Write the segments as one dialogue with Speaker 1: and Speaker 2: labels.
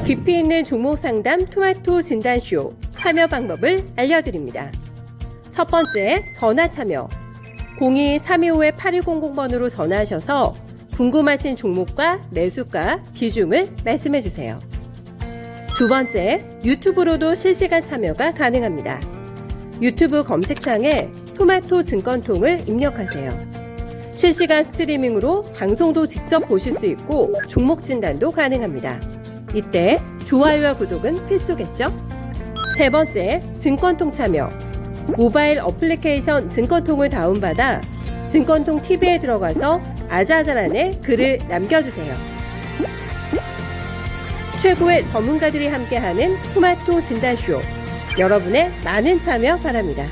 Speaker 1: 깊이 있는 종목 상담 토마토 진단쇼 참여 방법을 알려드립니다. 첫 번째, 전화 참여. 02-325-8200번으로 전화하셔서 궁금하신 종목과 매수가, 비중을 말씀해주세요. 두 번째, 유튜브로도 실시간 참여가 가능합니다. 유튜브 검색창에 토마토 증권통을 입력하세요. 실시간 스트리밍으로 방송도 직접 보실 수 있고 종목 진단도 가능합니다. 이때 좋아요와 구독은 필수겠죠? 세 번째, 증권통 참여. 모바일 어플리케이션 증권통을 다운받아 증권통 TV에 들어가서 아자아자란에 글을 남겨주세요. 최고의 전문가들이 함께하는 토마토 진단쇼. 여러분의 많은 참여 바랍니다.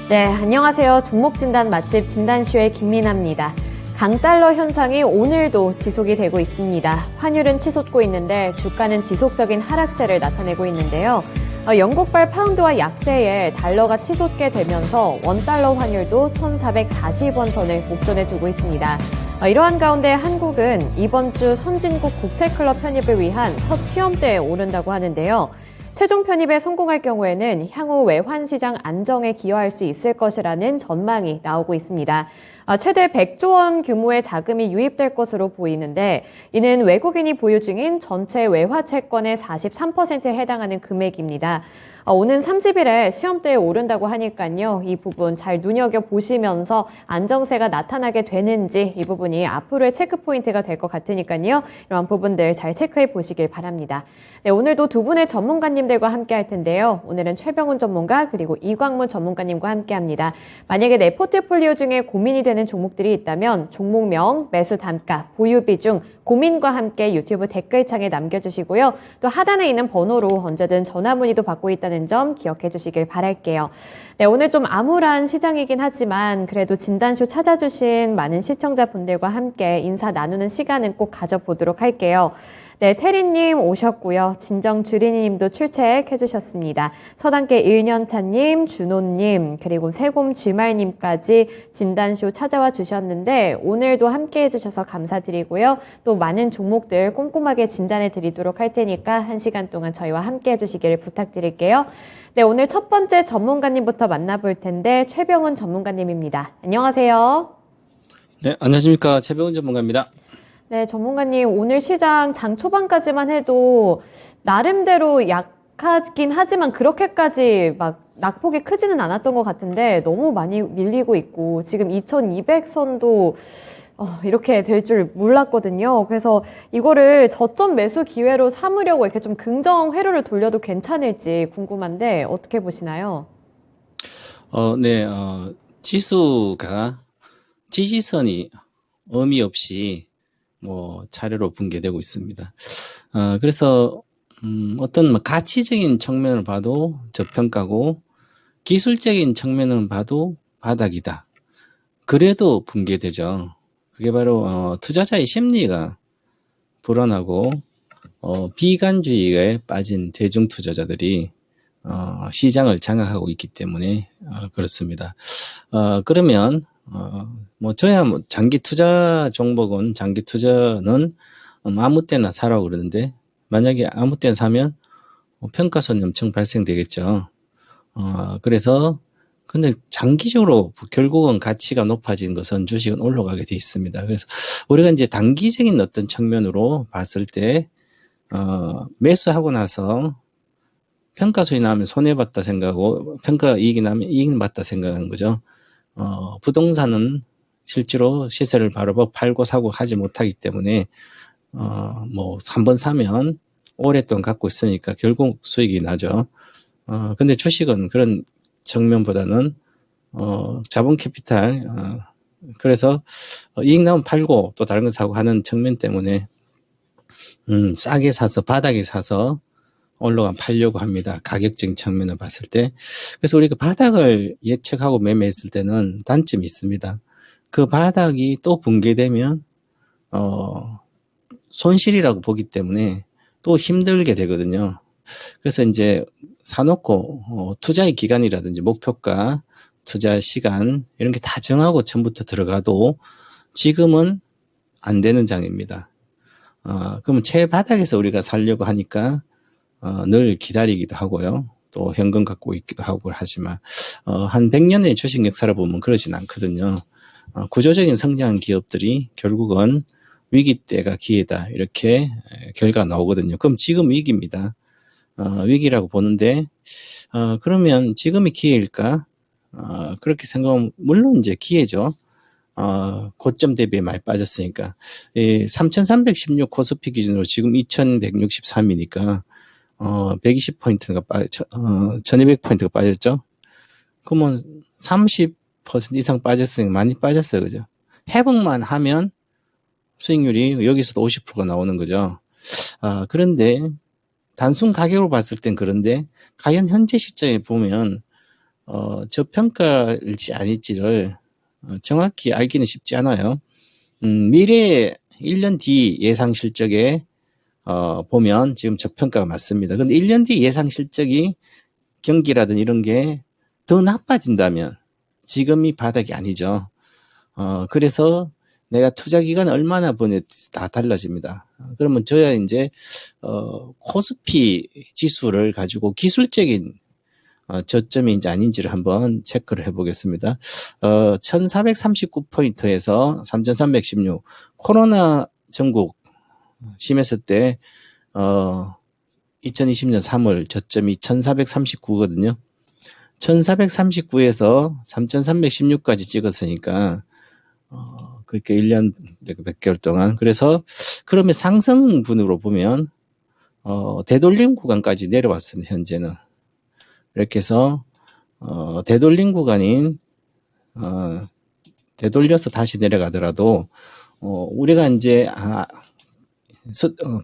Speaker 2: 네, 안녕하세요. 종목진단 맛집 진단쇼의 김민아입니다. 강달러 현상이 오늘도 지속이 되고 있습니다. 환율은 치솟고 있는데 주가는 지속적인 하락세를 나타내고 있는데요. 영국발 파운드와 약세에 달러가 치솟게 되면서 원달러 환율도 1,440원 선을 목전에 두고 있습니다. 이러한 가운데 한국은 이번 주 선진국 국채클럽 편입을 위한 첫 시험대에 오른다고 하는데요. 최종 편입에 성공할 경우에는 향후 외환시장 안정에 기여할 수 있을 것이라는 전망이 나오고 있습니다. 최대 100조 원 규모의 자금이 유입될 것으로 보이는데 이는 외국인이 보유 중인 전체 외화 채권의 43%에 해당하는 금액입니다. 오는 30일에 시험대에 오른다고 하니까요. 이 부분 잘 눈여겨보시면서 안정세가 나타나게 되는지 이 부분이 앞으로의 체크포인트가 될 것 같으니까요. 이러한 부분들 잘 체크해 보시길 바랍니다. 네, 오늘도 두 분의 전문가님들과 함께 할 텐데요. 오늘은 최병훈 전문가 그리고 이광문 전문가님과 함께 합니다. 만약에 내 포트폴리오 중에 고민이 되는 종목들이 있다면 종목명, 매수 단가, 보유 비중, 고민과 함께 유튜브 댓글창에 남겨주시고요. 또 하단에 있는 번호로 언제든 전화 문의도 받고 있다는 점 기억해 주시길 바랄게요. 네, 오늘 좀 암울한 시장이긴 하지만 그래도 진단쇼 찾아주신 많은 시청자분들과 함께 인사 나누는 시간은 꼭 가져보도록 할게요. 네, 태리님 오셨고요. 진정주리님도 출첵해 주셨습니다. 서당계 1년차님, 준호님, 그리고 세곰 쥐말님까지 진단쇼 찾아와 주셨는데 오늘도 함께 해주셔서 감사드리고요. 또 많은 종목들 꼼꼼하게 진단해 드리도록 할 테니까 1시간 동안 저희와 함께 해주시길 부탁드릴게요. 네, 오늘 첫 번째 전문가님부터 만나볼 텐데 최병훈 전문가님입니다. 안녕하세요.
Speaker 3: 네, 안녕하십니까. 최병훈 전문가입니다.
Speaker 2: 네, 전문가님, 오늘 시장 장 초반까지만 해도 나름대로 약하긴 하지만 그렇게까지 막 낙폭이 크지는 않았던 것 같은데 너무 많이 밀리고 있고 지금 2200선도 이렇게 될 줄 몰랐거든요. 그래서 이거를 저점 매수 기회로 삼으려고 이렇게 좀 긍정 회로를 돌려도 괜찮을지 궁금한데 어떻게 보시나요?
Speaker 3: 네, 지수가 지지선이 의미 없이 차례로 붕괴되고 있습니다. 그래서 어떤 가치적인 측면을 봐도 저평가고 기술적인 측면을 봐도 바닥이다. 그래도 붕괴되죠. 그게 바로 투자자의 심리가 불안하고 비관주의에 빠진 대중 투자자들이 시장을 장악하고 있기 때문에 그렇습니다. 그러면 저야 장기 투자 종목은 장기 투자는 아무 때나 사라고 그러는데 만약에 아무 때나 사면 평가손이 엄청 발생되겠죠. 그래서 근데 장기적으로 결국은 가치가 높아진 것은 주식은 올라가게 돼 있습니다. 그래서 우리가 이제 단기적인 어떤 측면으로 봤을 때 매수하고 나서 평가손이 나면 손해봤다 생각하고 평가 이익이 나면 이익 봤다 생각하는 거죠. 부동산은 실제로 시세를 바로 팔고 사고 하지 못하기 때문에 한번 사면 오랫동안 갖고 있으니까 결국 수익이 나죠. 근데 주식은 그런 측면보다는 자본 캐피탈 그래서 이익 나면 팔고 또 다른 거 사고 하는 측면 때문에 싸게 사서 바닥에 사서 올라가 팔려고 합니다. 가격적인 측면을 봤을 때. 그래서 우리가 바닥을 예측하고 매매했을 때는 단점이 있습니다. 그 바닥이 또 붕괴되면 손실이라고 보기 때문에 또 힘들게 되거든요. 그래서 이제 사놓고 투자의 기간이라든지 목표가 투자 시간 이런 게 다 정하고 처음부터 들어가도 지금은 안 되는 장입니다. 그러면 최바닥에서 우리가 살려고 하니까 늘 기다리기도 하고요. 또 현금 갖고 있기도 하고 하지만 한 100년의 주식 역사를 보면 그러진 않거든요. 구조적인 성장한 기업들이 결국은 위기 때가 기회다 이렇게 결과가 나오거든요. 그럼 지금 위기입니다. 위기라고 보는데 그러면 지금이 기회일까? 그렇게 생각하면 물론 이제 기회죠. 고점 대비에 많이 빠졌으니까 3,316 코스피 기준으로 지금 2,163이니까 120포인트가 1,200포인트가 빠졌죠. 그러면 30% 이상 빠졌으니까 많이 빠졌어요. 그죠? 회복만 하면 수익률이 여기서도 50%가 나오는 거죠. 그런데 단순 가격으로 봤을 땐 그런데 과연 현재 시점에 보면 저평가일지 아닐지를 정확히 알기는 쉽지 않아요. 미래 1년 뒤 예상 실적에 보면 지금 저평가가 맞습니다. 근데 1년 뒤 예상 실적이 경기라든 이런 게 더 나빠진다면 지금이 바닥이 아니죠. 그래서 내가 투자 기간 얼마나 보내 다 달라집니다. 그러면 저야 이제 코스피 지수를 가지고 기술적인 저점인지 아닌지를 한번 체크를 해보겠습니다. 1439포인트에서 3316 코로나 전국 심했을 때 2020년 3월 저점이 1439거든요. 1439에서 3316까지 찍었으니까 그렇게 1년 100개월 동안. 그래서 그러면 상승분으로 보면 되돌림 구간까지 내려왔습니다. 현재는. 이렇게 해서 되돌림 구간인 되돌려서 다시 내려가더라도 우리가 이제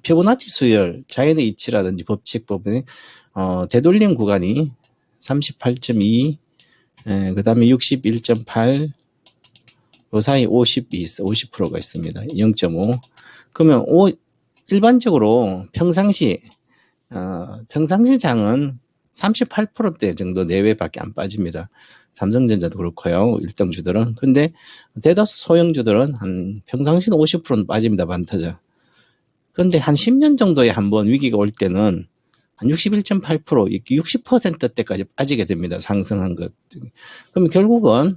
Speaker 3: 피보나치 수열, 자연의 이치라든지 법칙 법은 되돌림 구간이 38.2, 그 다음에 61.8, 그 사이 50%가 있습니다. 0.5. 그러면 일반적으로 평상시 장은 38%대 정도 내외밖에 안 빠집니다. 삼성전자도 그렇고요. 일등주들은. 근데 대다수 소형주들은 한 평상시는 50%는 빠집니다. 반터져. 그런데 한 10년 정도에 한번 위기가 올 때는 한 61.8%, 60%대까지 빠지게 됩니다. 상승한 것. 그럼 결국은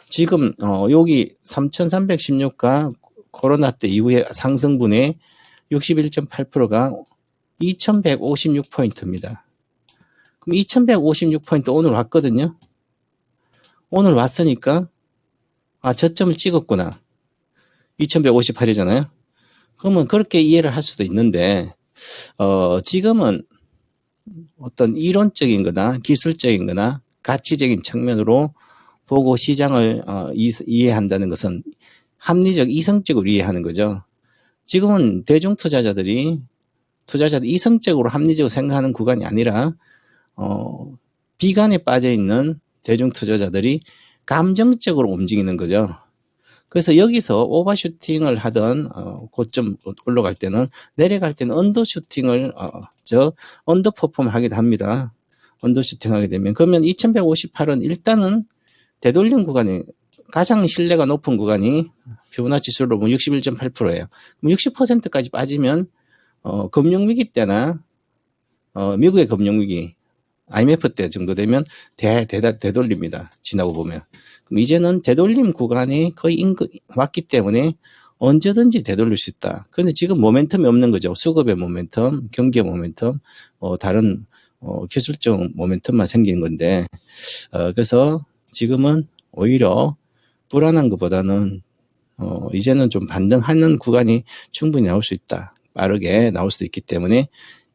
Speaker 3: 지금 여기 3,316과 코로나 때 이후에 상승분의 61.8%가 2,156포인트입니다. 그럼 2,156포인트 오늘 왔거든요. 오늘 왔으니까 저점을 찍었구나. 2,158이잖아요. 그러면 그렇게 이해를 할 수도 있는데 지금은 어떤 이론적인 거나 기술적인 거나 가치적인 측면으로 보고 시장을 이해한다는 것은 합리적 이성적으로 이해하는 거죠. 지금은 대중 투자자들이 이성적으로 합리적으로 생각하는 구간이 아니라 비관에 빠져 있는 대중 투자자들이 감정적으로 움직이는 거죠. 그래서 여기서 오버슈팅을 하던 고점 올라갈 때는 내려갈 때는 언더슈팅을 언더퍼폼을 하기도 합니다. 언더슈팅 하게 되면 그러면 2158은 일단은 되돌림 구간이 가장 신뢰가 높은 구간이 피보나치 수로 보면 61.8%예요. 그럼 60%까지 빠지면 금융위기 때나 미국의 금융위기 IMF 때 정도 되면 되돌립니다. 지나고 보면. 그럼 이제는 되돌림 구간이 거의 왔기 때문에 언제든지 되돌릴 수 있다. 그런데 지금 모멘텀이 없는 거죠. 수급의 모멘텀, 경기의 모멘텀, 다른 기술적 모멘텀만 생기는 건데 그래서 지금은 오히려 불안한 것보다는 이제는 좀 반등하는 구간이 충분히 나올 수 있다. 빠르게 나올 수 있기 때문에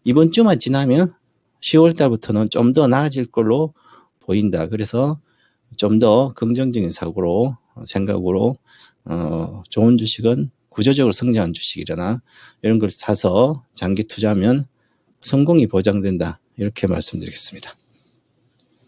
Speaker 3: 이번 주만 지나면 10월 달부터는 좀 더 나아질 걸로 보인다. 그래서 좀 더 긍정적인 생각으로 좋은 주식은 구조적으로 성장한 주식이라나 이런 걸 사서 장기 투자하면 성공이 보장된다. 이렇게 말씀드리겠습니다.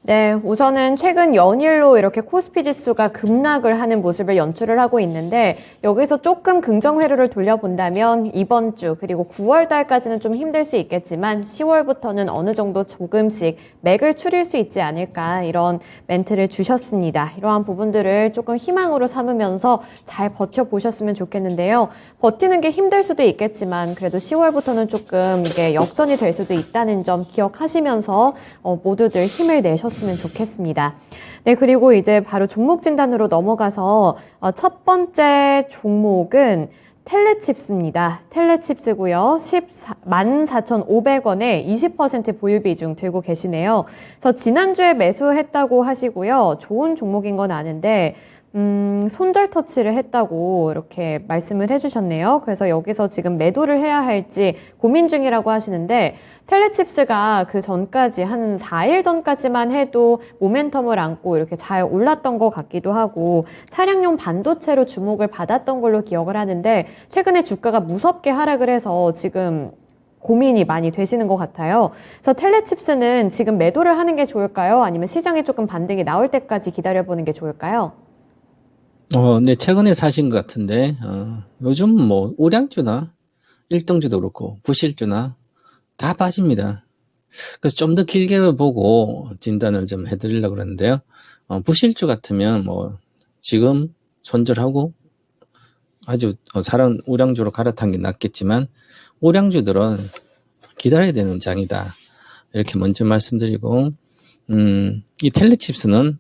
Speaker 2: 네, 우선은 최근 연일로 이렇게 코스피 지수가 급락을 하는 모습을 연출을 하고 있는데 여기서 조금 긍정 회로를 돌려본다면 이번 주 그리고 9월 달까지는 좀 힘들 수 있겠지만 10월부터는 어느 정도 조금씩 맥을 추릴 수 있지 않을까 이런 멘트를 주셨습니다. 이러한 부분들을 조금 희망으로 삼으면서 잘 버텨보셨으면 좋겠는데요. 버티는 게 힘들 수도 있겠지만 그래도 10월부터는 조금 이게 역전이 될 수도 있다는 점 기억하시면서 모두들 힘을 내셨으면 좋겠습니다. 네, 그리고 이제 바로 종목 진단으로 넘어가서 첫 번째 종목은 텔레칩스입니다. 텔레칩스고요. 14,500원에 20% 보유 비중 들고 계시네요. 저 지난주에 매수했다고 하시고요. 좋은 종목인 건 아는데 손절 터치를 했다고 이렇게 말씀을 해주셨네요. 그래서 여기서 지금 매도를 해야 할지 고민 중이라고 하시는데 텔레칩스가 그 전까지 한 4일 전까지만 해도 모멘텀을 안고 이렇게 잘 올랐던 것 같기도 하고 차량용 반도체로 주목을 받았던 걸로 기억을 하는데 최근에 주가가 무섭게 하락을 해서 지금 고민이 많이 되시는 것 같아요. 그래서 텔레칩스는 지금 매도를 하는 게 좋을까요? 아니면 시장에 조금 반등이 나올 때까지 기다려보는 게 좋을까요?
Speaker 3: 네, 최근에 사신 것 같은데, 요즘 뭐, 우량주나, 일등주도 그렇고, 부실주나, 다 빠집니다. 그래서 좀 더 길게 보고 진단을 좀 해드리려고 그러는데요. 부실주 같으면 뭐, 지금 손절하고, 아주 사람 우량주로 갈아탄 게 낫겠지만, 우량주들은 기다려야 되는 장이다. 이렇게 먼저 말씀드리고, 이 텔레칩스는,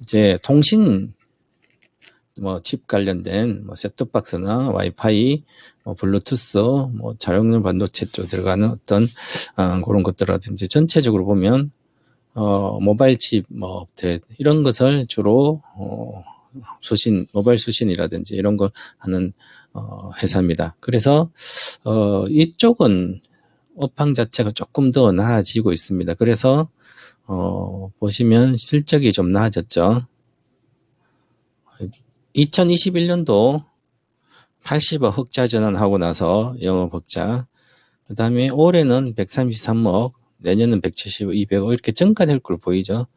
Speaker 3: 이제 통신 칩 관련된 셋톱박스나 와이파이, 블루투스, 자동차 반도체 쪽 들어가는 어떤 그런 것들이라든지 전체적으로 보면 모바일 칩 업체 이런 것을 주로 모바일 수신이라든지 이런 거 하는 회사입니다. 그래서 이쪽은 업황 자체가 조금 더 나아지고 있습니다. 그래서 보시면 실적이 좀 나아졌죠. 2021년도 80억 흑자 전환하고 나서 영업 흑자, 그 다음에 올해는 133억, 내년은 170억, 200억 이렇게 증가될 걸 보이죠.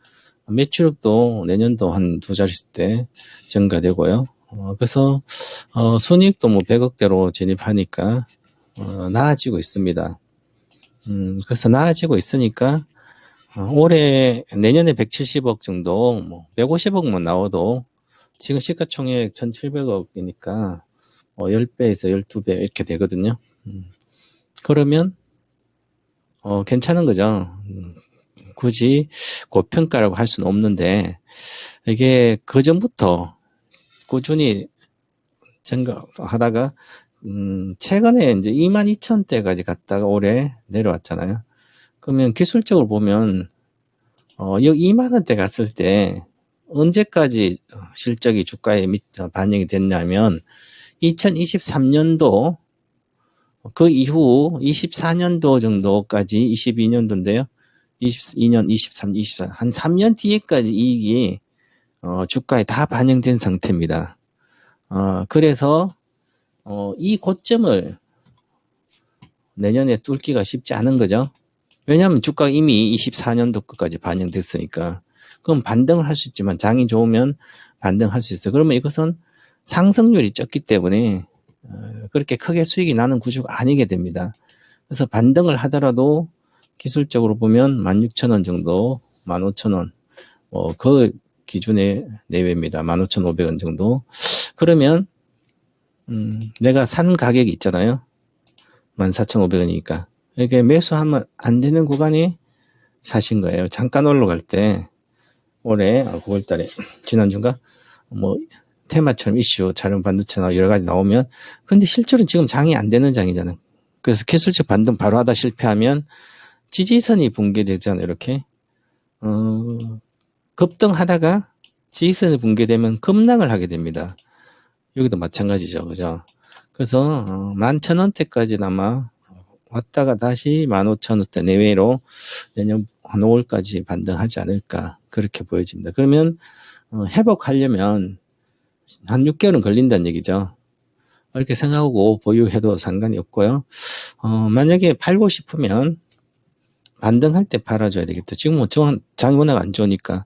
Speaker 3: 매출액도 내년도 한 두 자릿수 때 증가되고요. 그래서 순이익도 100억대로 진입하니까 나아지고 있습니다. 그래서 나아지고 있으니까 내년에 170억 정도, 150억만 나와도 지금 시가총액 1,700억이니까 10배에서 12배 이렇게 되거든요. 그러면 괜찮은 거죠. 굳이 고평가라고 할 수는 없는데 이게 그전부터 꾸준히 증가하다가 최근에 이제 22,000대까지 갔다가 올해 내려왔잖아요. 그러면 기술적으로 보면 여기 2만 원대 갔을 때 언제까지 실적이 주가에 반영이 됐냐면 2023년도 그 이후 24년도 정도까지 22년도인데요. 22년, 23, 24, 한 3년 뒤에까지 이익이 주가에 다 반영된 상태입니다. 그래서 이 고점을 내년에 뚫기가 쉽지 않은 거죠. 왜냐하면 주가가 이미 24년도 끝까지 반영됐으니까. 그럼 반등을 할 수 있지만 장이 좋으면 반등할 수 있어요. 그러면 이것은 상승률이 적기 때문에 그렇게 크게 수익이 나는 구조가 아니게 됩니다. 그래서 반등을 하더라도 기술적으로 보면 16,000원 정도, 15,000원, 그 기준의 내외입니다. 15,500원 정도. 그러면 내가 산 가격이 있잖아요. 14,500원이니까. 이게 매수하면 안 되는 구간이 사신 거예요. 잠깐 올라갈 때 올해 9월 달에 지난주인가 테마처럼 이슈 자동 반도체나 여러 가지 나오면 근데 실제로 지금 장이 안 되는 장이잖아요. 그래서 기술적 반등 바로 하다 실패하면 지지선이 붕괴되잖아요. 이렇게 급등하다가 지지선이 붕괴되면 급락을 하게 됩니다. 여기도 마찬가지죠. 그죠? 그래서 11,000원대까지 아마 왔다가 다시 15,000원대 내외로 내년 한 5월까지 반등하지 않을까 그렇게 보여집니다. 그러면 회복하려면 한 6개월은 걸린다는 얘기죠. 이렇게 생각하고 보유해도 상관이 없고요. 만약에 팔고 싶으면 반등할 때 팔아줘야 되겠다. 지금 뭐 장이 워낙 안 좋으니까.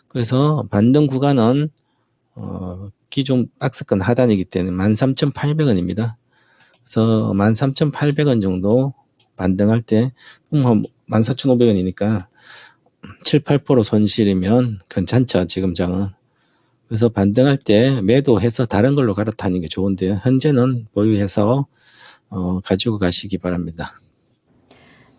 Speaker 3: 그래서 반등 구간은 기존 박스권 하단이기 때문에 13,800원입니다. 그래서 13,800원 정도 반등할 때, 뭐 14,500원이니까 7, 8% 손실이면 괜찮죠, 지금 장은. 그래서 반등할 때 매도해서 다른 걸로 갈아타는 게 좋은데요. 현재는 보유해서 가지고 가시기 바랍니다.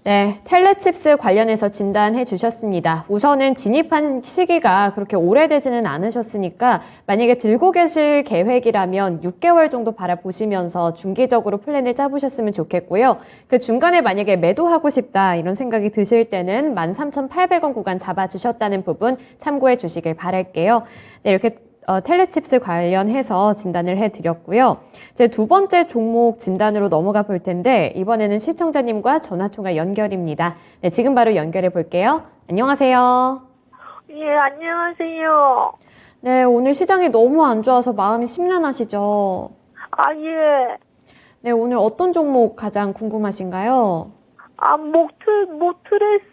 Speaker 2: 네, 텔레칩스 관련해서 진단해 주셨습니다. 우선은 진입한 시기가 그렇게 오래되지는 않으셨으니까 만약에 들고 계실 계획이라면 6개월 정도 바라보시면서 중기적으로 플랜을 짜보셨으면 좋겠고요. 그 중간에 만약에 매도하고 싶다 이런 생각이 드실 때는 13,800원 구간 잡아주셨다는 부분 참고해 주시길 바랄게요. 네, 이렇게 텔레칩스 관련해서 진단을 해드렸고요. 이제 두 번째 종목 진단으로 넘어가 볼 텐데 이번에는 시청자님과 전화통화 연결입니다. 네, 지금 바로 연결해 볼게요. 안녕하세요.
Speaker 4: 예, 안녕하세요.
Speaker 2: 네, 오늘 시장이 너무 안 좋아서 마음이 심란하시죠?
Speaker 4: 아, 예.
Speaker 2: 네, 오늘 어떤 종목 가장 궁금하신가요?
Speaker 4: 아, 모트레스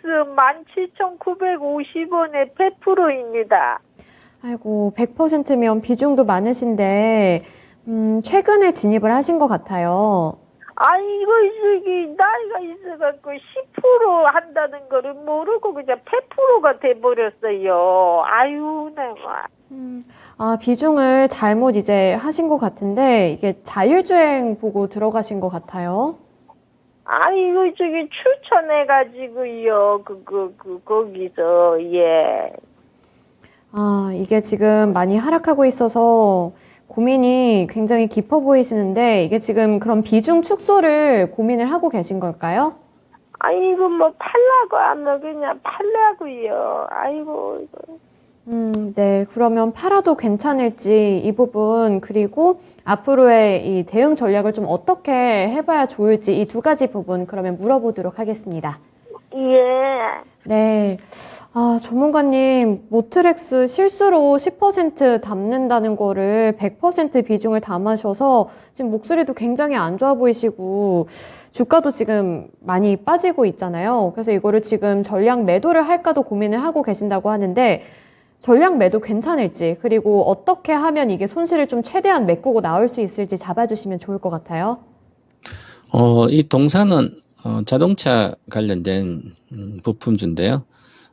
Speaker 4: 17,950원에 100%입니다.
Speaker 2: 아이고, 100%면 비중도 많으신데 최근에 진입을 하신 것 같아요.
Speaker 4: 아, 이거 저기 나이가 있어갖고 10% 한다는 거를 모르고 그냥 100%가 돼버렸어요. 아유, 내가.
Speaker 2: 아, 비중을 잘못 이제 하신 것 같은데 이게 자율주행 보고 들어가신 것 같아요.
Speaker 4: 아, 이거 저기 추천해가지고요. 거기서, 예.
Speaker 2: 아, 이게 지금 많이 하락하고 있어서 고민이 굉장히 깊어 보이시는데 이게 지금 그런 비중 축소를 고민을 하고 계신 걸까요?
Speaker 4: 아이고, 뭐, 팔라고 하면 그냥 팔라고요. 아이고, 이거.
Speaker 2: 네. 그러면 팔아도 괜찮을지 이 부분 그리고 앞으로의 이 대응 전략을 좀 어떻게 해봐야 좋을지 이 두 가지 부분 그러면 물어보도록 하겠습니다.
Speaker 4: 예.
Speaker 2: 네. 아, 전문가님, 모트렉스 실수로 10% 담는다는 거를 100% 비중을 담으셔서 지금 목소리도 굉장히 안 좋아 보이시고 주가도 지금 많이 빠지고 있잖아요. 그래서 이거를 지금 전량 매도를 할까도 고민을 하고 계신다고 하는데 전량 매도 괜찮을지 그리고 어떻게 하면 이게 손실을 좀 최대한 메꾸고 나올 수 있을지 잡아주시면 좋을 것 같아요.
Speaker 3: 이 동사는 자동차 관련된 부품주인데요.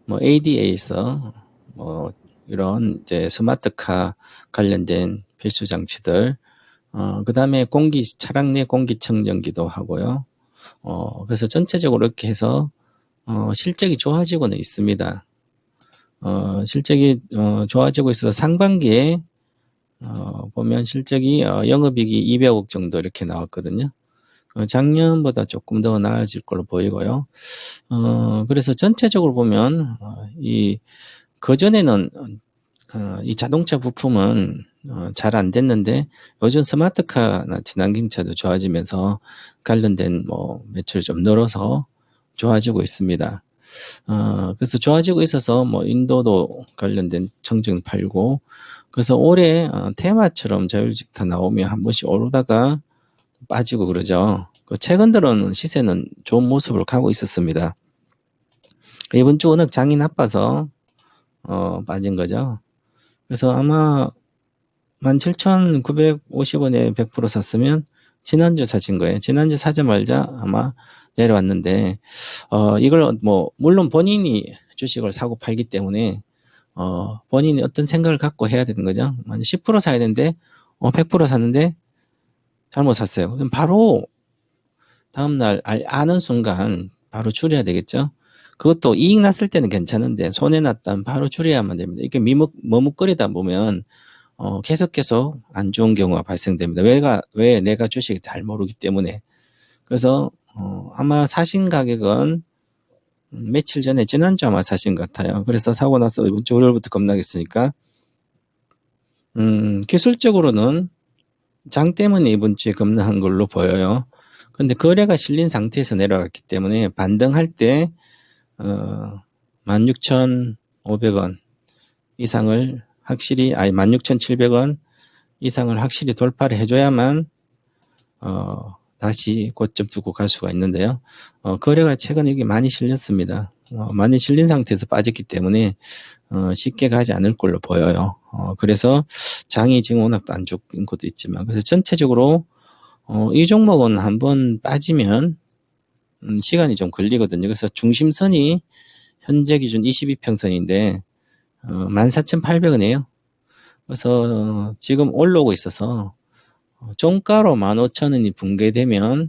Speaker 3: 뭐 ADA에서 뭐 이런 이제 스마트카 관련된 필수 장치들, 그다음에 차량 내 공기청정기도 하고요. 그래서 전체적으로 이렇게 해서 실적이 좋아지고는 있습니다. 실적이 좋아지고 있어서 상반기에 보면 실적이 영업이익이 200억 정도 이렇게 나왔거든요. 작년보다 조금 더 나아질 걸로 보이고요. 그래서 전체적으로 보면 그전에는 이 자동차 부품은 잘 안 됐는데 요즘 스마트카나 친환경차도 좋아지면서 관련된 뭐 매출이 좀 늘어서 좋아지고 있습니다. 그래서 좋아지고 있어서 뭐 인도도 관련된 청정 팔고 그래서 올해 테마처럼 자율주행 나오면 한 번씩 오르다가 빠지고 그러죠. 최근 들어는 시세는 좋은 모습으로 가고 있었습니다. 이번 주 워낙 장이 나빠서 빠진 거죠. 그래서 아마 17,950원에 100% 샀으면 지난주 사신 거예요. 지난주 사자마자 아마 내려왔는데 이걸 뭐 물론 본인이 주식을 사고 팔기 때문에 본인이 어떤 생각을 갖고 해야 되는 거죠. 만약 10% 사야 되는데 100% 샀는데 잘못 샀어요. 그럼 바로 다음날 아는 순간 바로 줄여야 되겠죠. 그것도 이익 났을 때는 괜찮은데 손해 났다면 바로 줄여야만 됩니다. 이렇게 머뭇거리다 보면 계속 안 좋은 경우가 발생됩니다. 왜 내가 주식을 잘 모르기 때문에. 그래서 아마 사신 가격은 며칠 전에 지난주 아마 사신 것 같아요. 그래서 사고 나서 이번 주 월요일부터 겁나겠으니까 기술적으로는 장 때문에 이번 주에 급락한 걸로 보여요. 근데 거래가 실린 상태에서 내려갔기 때문에 반등할 때 16,500원 이상을 확실히 16,700원 이상을 확실히 돌파를 해줘야만 다시 고점 두고 갈 수가 있는데요. 거래가 최근에 여기 많이 실렸습니다. 많이 실린 상태에서 빠졌기 때문에 쉽게 가지 않을 걸로 보여요. 그래서 장이 지금 워낙 안 좋은 것도 있지만, 그래서 전체적으로 이 종목은 한번 빠지면 시간이 좀 걸리거든요. 그래서 중심선이 현재 기준 22평선인데 14,800원이에요. 그래서 지금 올라오고 있어서 종가로 15,000원이 붕괴되면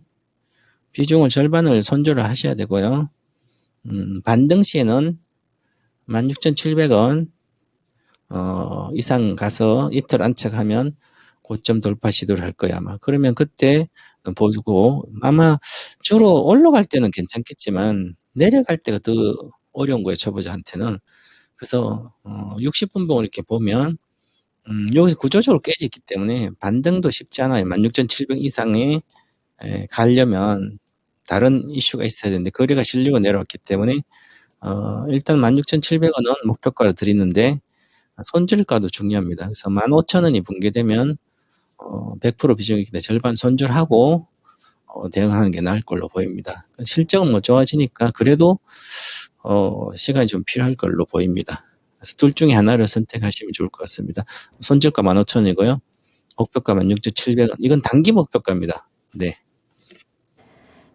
Speaker 3: 비중을 절반을 손절을 하셔야 되고요. 반등 시에는 16,700원 이상 가서 이틀 안착하면 고점 돌파 시도를 할 거야 아마. 그러면 그때 보고, 아마 주로 올라갈 때는 괜찮겠지만 내려갈 때가 더 어려운 거예요, 초보자한테는. 그래서 60분봉을 이렇게 보면 여기 구조적으로 깨졌기 때문에 반등도 쉽지 않아요. 16,700 이상에 가려면 다른 이슈가 있어야 되는데 거래가 실리고 내려왔기 때문에 일단 16,700원은 목표가로 드리는데 손절가도 중요합니다. 그래서 15,000원이 붕괴되면 100% 비중이기 때문에 절반 손절하고 대응하는 게 나을 걸로 보입니다. 실적은 뭐 좋아지니까 그래도 시간이 좀 필요할 걸로 보입니다. 그래서 둘 중에 하나를 선택하시면 좋을 것 같습니다. 손절가 15,000원이고요. 목표가 16,700원. 이건 단기 목표가입니다. 네.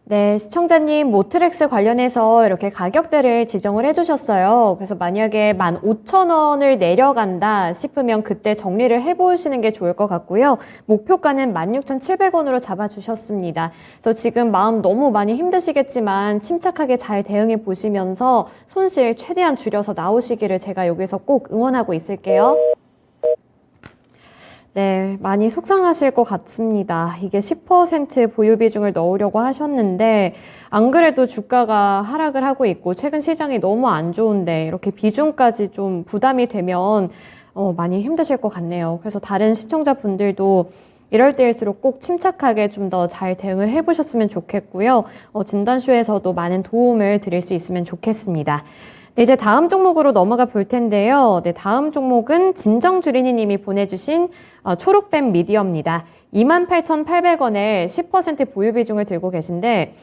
Speaker 2: 네, 시청자님 모트렉스 관련해서 이렇게 가격대를 지정을 해주셨어요. 그래서 만약에 15,000원을 내려간다 싶으면 그때 정리를 해보시는 게 좋을 것 같고요. 목표가는 16,700원으로 잡아주셨습니다. 그래서 지금 마음 너무 많이 힘드시겠지만 침착하게 잘 대응해 보시면서 손실 최대한 줄여서 나오시기를 제가 여기서 꼭 응원하고 있을게요. 네, 많이 속상하실 것 같습니다. 이게 10% 보유 비중을 넣으려고 하셨는데 안 그래도 주가가 하락을 하고 있고 최근 시장이 너무 안 좋은데 이렇게 비중까지 좀 부담이 되면 많이 힘드실 것 같네요. 그래서 다른 시청자분들도 이럴 때일수록 꼭 침착하게 좀 더 잘 대응을 해보셨으면 좋겠고요. 진단쇼에서도 많은 도움을 드릴 수 있으면 좋겠습니다. 네, 이제 다음 종목으로 넘어가 볼 텐데요. 네, 다음 종목은 진정주린이님이 보내주신 초록뱀 미디어입니다. 28,800원에 10% 보유 비중을 들고 계신데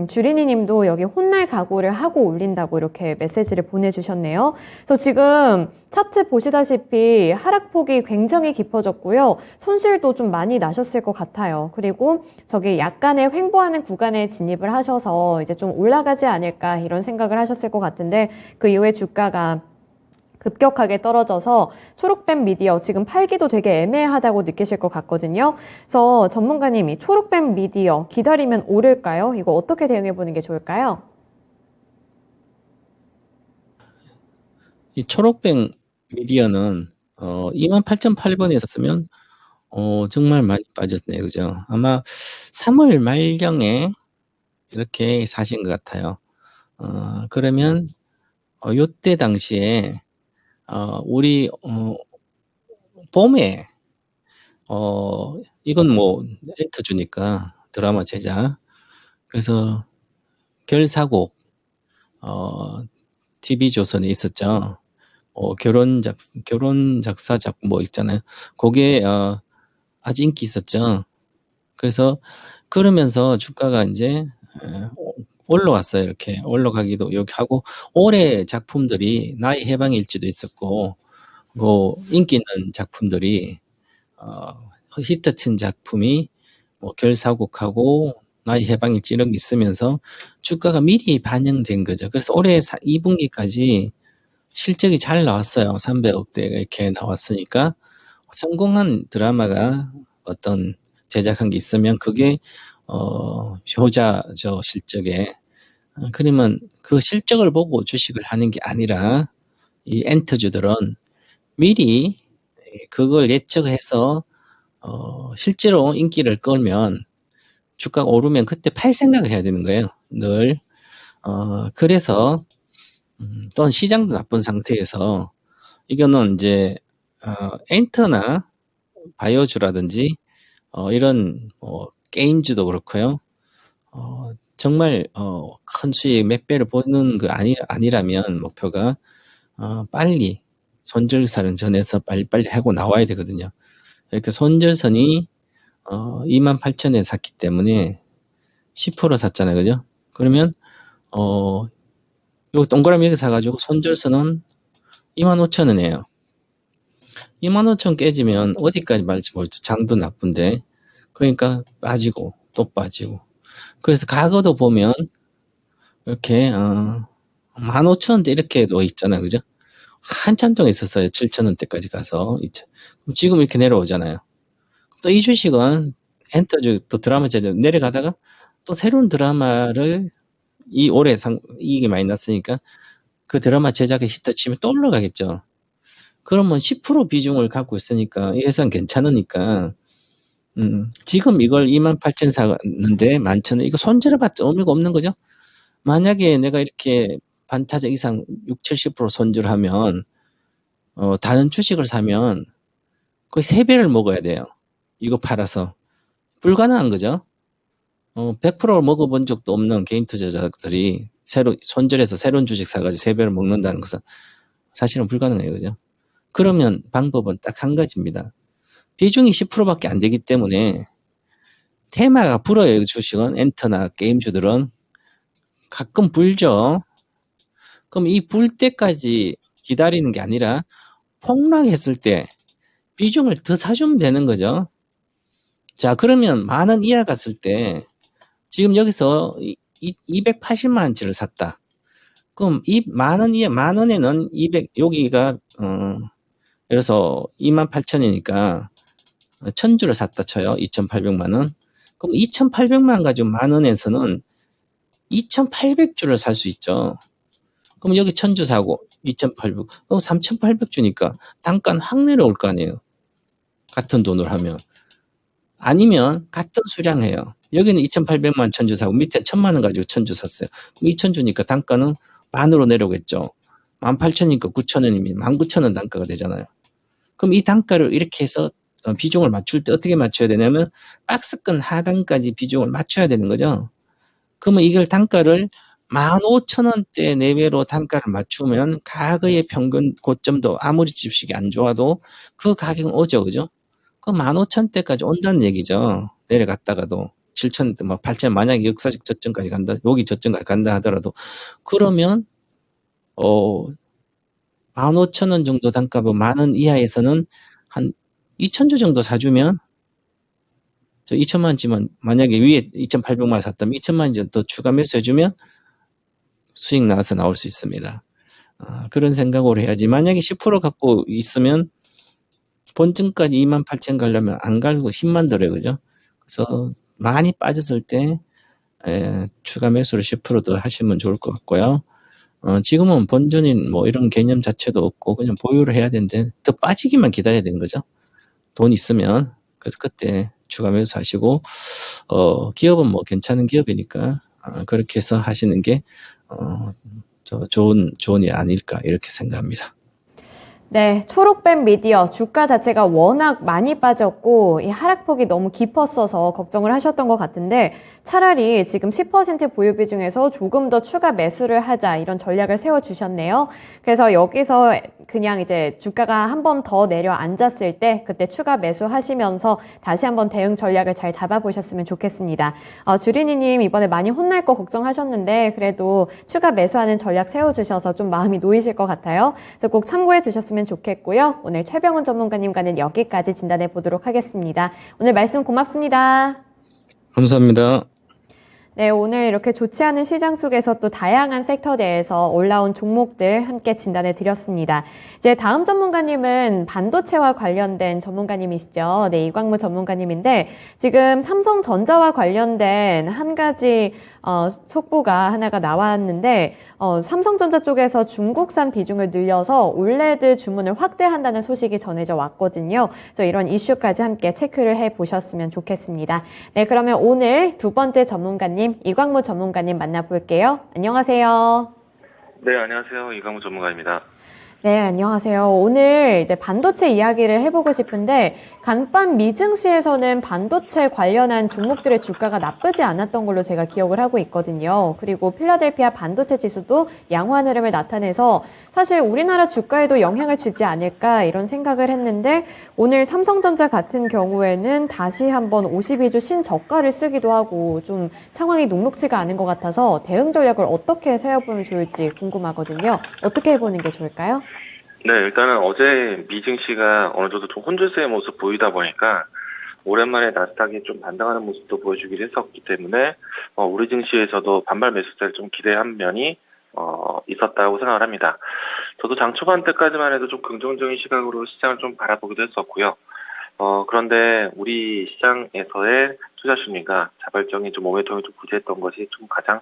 Speaker 2: 주린이님도 여기 혼날 각오를 하고 올린다고 이렇게 메시지를 보내주셨네요. 그래서 지금 차트 보시다시피 하락폭이 굉장히 깊어졌고요. 손실도 좀 많이 나셨을 것 같아요. 그리고 저기 약간의 횡보하는 구간에 진입을 하셔서 이제 좀 올라가지 않을까 이런 생각을 하셨을 것 같은데 그 이후에 주가가 급격하게 떨어져서 초록뱀 미디어 지금 팔기도 되게 애매하다고 느끼실 것 같거든요. 그래서 전문가님이 초록뱀 미디어 기다리면 오를까요? 이거 어떻게 대응해 보는 게 좋을까요?
Speaker 3: 이 초록뱀 미디어는 28,800원에 있었으면 정말 많이 빠졌네요. 그죠? 아마 3월 말경에 이렇게 사신 것 같아요. 그러면 요때 당시에 우리 봄에 이건 뭐 엔터 주니까 드라마 제작, 그래서 결사곡 TV조선에 있었죠. 결혼 작사작 뭐 있잖아요. 그게 아주 인기 있었죠. 그래서 그러면서 주가가 이제 올라왔어요. 이렇게 올라가기도 여기 하고, 올해 작품들이 나의 해방일지도 있었고, 인기 있는 작품들이 히트친 작품이 뭐 결사곡하고 나의 해방일지 이런 게 있으면서 주가가 미리 반영된 거죠. 그래서 올해 2분기까지 실적이 잘 나왔어요. 300억대가 이렇게 나왔으니까 성공한 드라마가 어떤 제작한 게 있으면 그게 효자죠, 실적에. 그러면 그 실적을 보고 주식을 하는 게 아니라 이 엔터주들은 미리 그걸 예측해서 실제로 인기를 끌면 주가가 오르면 그때 팔 생각을 해야 되는 거예요, 늘. 그래서 또한 시장도 나쁜 상태에서 이거는 이제 엔터나 바이오주라든지 이런 게임주도 그렇고요. 정말 큰 수익 몇 배를 보는 거 아니라면 목표가 빨리 손절선을 전해서 빨리빨리 하고 나와야 되거든요. 그러니까 손절선이 28,000에 샀기 때문에 10% 샀잖아요. 그죠? 그러면, 요 동그라미 여기 사가지고 손절선은 25,000원이에요. 25,000원 깨지면 어디까지 말지 모르죠. 장도 나쁜데. 그러니까 빠지고 또 빠지고. 그래서 과거도 보면 이렇게 15,000원대 이렇게도 있잖아요. 그죠? 한참 동안 있었어요. 7,000원대까지 가서. 그럼 지금 이렇게 내려오잖아요. 또 이 주식은 엔터주 또 드라마 제작 내려가다가 또 새로운 드라마를 이 올해 이익이 많이 났으니까 그 드라마 제작에 히트 치면 또 올라가겠죠. 그러면 10% 비중을 갖고 있으니까 이 회사는 괜찮으니까 지금 이걸 28,000 샀는데 11,000원 이거 손절해봤자 의미가 없는 거죠. 만약에 내가 이렇게 반타작 이상 60-70% 손절하면 다른 주식을 사면 거의 3배를 먹어야 돼요. 이거 팔아서. 불가능한 거죠. 100%를 먹어본 적도 없는 개인 투자자들이 손절해서 새로운 주식 사가지고 3배를 먹는다는 것은 사실은 불가능해요. 그죠? 그러면 방법은 딱 한 가지입니다. 비중이 10%밖에 안 되기 때문에 테마가 불어요. 주식은 엔터나 게임주들은 가끔 불죠. 그럼 이 불 때까지 기다리는 게 아니라 폭락했을 때 비중을 더 사주면 되는 거죠. 자, 그러면 10,000원 이하 갔을 때 지금 여기서 280만 원치를 샀다. 그럼 이 10,000원 이하, 10,000원에는 여기가 예를 들어서 28,000원이니까 1,000주를 샀다 쳐요. 2,800만 원. 그럼 2,800만 원 가지고 10,000원에서는 2,800주를 살 수 있죠. 그럼 여기 1,000주 사고 2,800, 3,800주니까 단가는 확 내려올 거 아니에요. 같은 돈을 하면. 아니면 같은 수량해요. 여기는 2,800만 원 1,000주 사고 밑에 1,000만 원 가지고 1,000주 샀어요. 그럼 2,000주니까 단가는 반으로 내려오겠죠. 18,000원이니까 9,000원이면 19,000원 단가가 되잖아요. 그럼 이 단가를 이렇게 해서 비중을 맞출 때 어떻게 맞춰야 되냐면 박스권 하단까지 비중을 맞춰야 되는 거죠. 그러면 이걸 단가를 15,000원대 내외로 단가를 맞추면 과거의 평균 고점도 아무리 주식이 안 좋아도 그 가격은 오죠. 그죠? 그 15,000대까지 온다는 얘기죠. 내려갔다가도 7,000대, 8,000 만약에 역사적 저점까지 간다, 여기 저점까지 간다 하더라도 그러면 15,000원 정도 단가고 10,000원 이하에서는 한 2,000주 정도 사주면 저 2,000만 원치만 만약에 위에 2,800만 원 샀다면 2,000만 원치 더 추가 매수해주면 수익 나와서 나올 수 있습니다. 그런 생각으로 해야지. 만약에 10% 갖고 있으면 본증까지 28,000 가려면 안 갈고 힘만 들어요. 그죠? 그래서 많이 빠졌을 때 추가 매수를 10% 더 하시면 좋을 것 같고요. 지금은 본전인 뭐 이런 개념 자체도 없고 그냥 보유를 해야 되는데 더 빠지기만 기다려야 되는 거죠. 돈 있으면. 그래서 그때 추가 매수하시고 기업은 뭐 괜찮은 기업이니까 그렇게 해서 하시는 게 좋은 일 아닐까 이렇게 생각합니다.
Speaker 2: 네, 초록뱀 미디어 주가 자체가 워낙 많이 빠졌고 이 하락폭이 너무 깊었어서 걱정을 하셨던 것 같은데 차라리 지금 10% 보유 비중에서 조금 더 추가 매수를 하자 이런 전략을 세워주셨네요. 그래서 여기서 그냥 이제 주가가 한 번 더 내려앉았을 때 그때 추가 매수하시면서 다시 한번 대응 전략을 잘 잡아보셨으면 좋겠습니다. 주린이님 이번에 많이 혼날 거 걱정하셨는데 그래도 추가 매수하는 전략 세워주셔서 좀 마음이 놓이실 것 같아요. 그래서 꼭 참고해 주셨으면 좋겠고요. 오늘 최병훈 전문가님과는 여기까지 진단해 보도록 하겠습니다. 오늘 말씀 고맙습니다.
Speaker 3: 감사합니다.
Speaker 2: 네, 오늘 이렇게 좋지 않은 시장 속에서 또 다양한 섹터 내에서 올라온 종목들 함께 진단해 드렸습니다. 이제 다음 전문가님은 반도체와 관련된 전문가님이시죠. 네, 이광무 전문가님인데 지금 삼성전자와 관련된 한 가지 속보가 하나가 나왔는데 삼성전자 쪽에서 중국산 비중을 늘려서 올레드 주문을 확대한다는 소식이 전해져 왔거든요. 그래서 이런 이슈까지 함께 체크를 해보셨으면 좋겠습니다. 네, 그러면 오늘 두 번째 전문가님 이광무 전문가님 만나볼게요. 안녕하세요.
Speaker 5: 네, 안녕하세요. 이광무 전문가입니다.
Speaker 2: 네, 안녕하세요. 오늘 이제 반도체 이야기를 해보고 싶은데, 간밤 미증시에서는 반도체 관련한 종목들의 주가가 나쁘지 않았던 걸로 제가 기억을 하고 있거든요. 그리고 필라델피아 반도체 지수도 양호한 흐름을 나타내서 사실 우리나라 주가에도 영향을 주지 않을까 이런 생각을 했는데, 오늘 삼성전자 같은 경우에는 다시 한번 52주 신저가를 쓰기도 하고 좀 상황이 녹록지가 않은 것 같아서 대응 전략을 어떻게 세워보면 좋을지 궁금하거든요. 어떻게 해보는 게 좋을까요?
Speaker 5: 네, 일단은 어제 미증시가 어느 정도 좀 혼줄세의 모습 보이다 보니까 오랜만에 나스닥이 좀 반등하는 모습도 보여주기도 했었기 때문에 우리 증시에서도 반발 매수세를 좀 기대한 면이 있었다고 생각을 합니다. 저도 장 초반 때까지만 해도 좀 긍정적인 시각으로 시장을 좀 바라보기도 했었고요. 그런데 우리 시장에서의 투자 심리가 자발적인 좀 모멘텀이 좀 부재했던 것이 좀 가장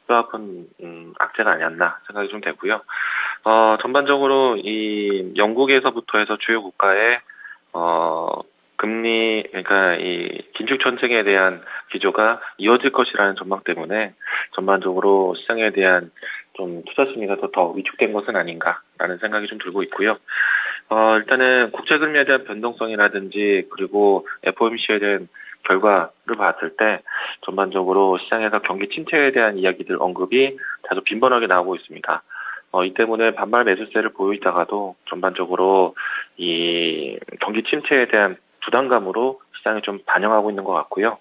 Speaker 5: 뼈아픈 악재가 아니었나 생각이 좀 되고요. 전반적으로 이 영국에서부터 해서 주요 국가의 금리, 그러니까 이 긴축 전쟁에 대한 기조가 이어질 것이라는 전망 때문에 전반적으로 시장에 대한 좀 투자 심리가 더 위축된 것은 아닌가라는 생각이 좀 들고 있고요. 일단은 국제금리에 대한 변동성이라든지 그리고 FOMC에 대한 결과를 봤을 때 전반적으로 시장에서 경기 침체에 대한 이야기들 언급이 자주 빈번하게 나오고 있습니다. 이 때문에 반발 매수세를 보이다가도 전반적으로 이 경기 침체에 대한 부담감으로 시장이 좀 반영하고 있는 것 같고요.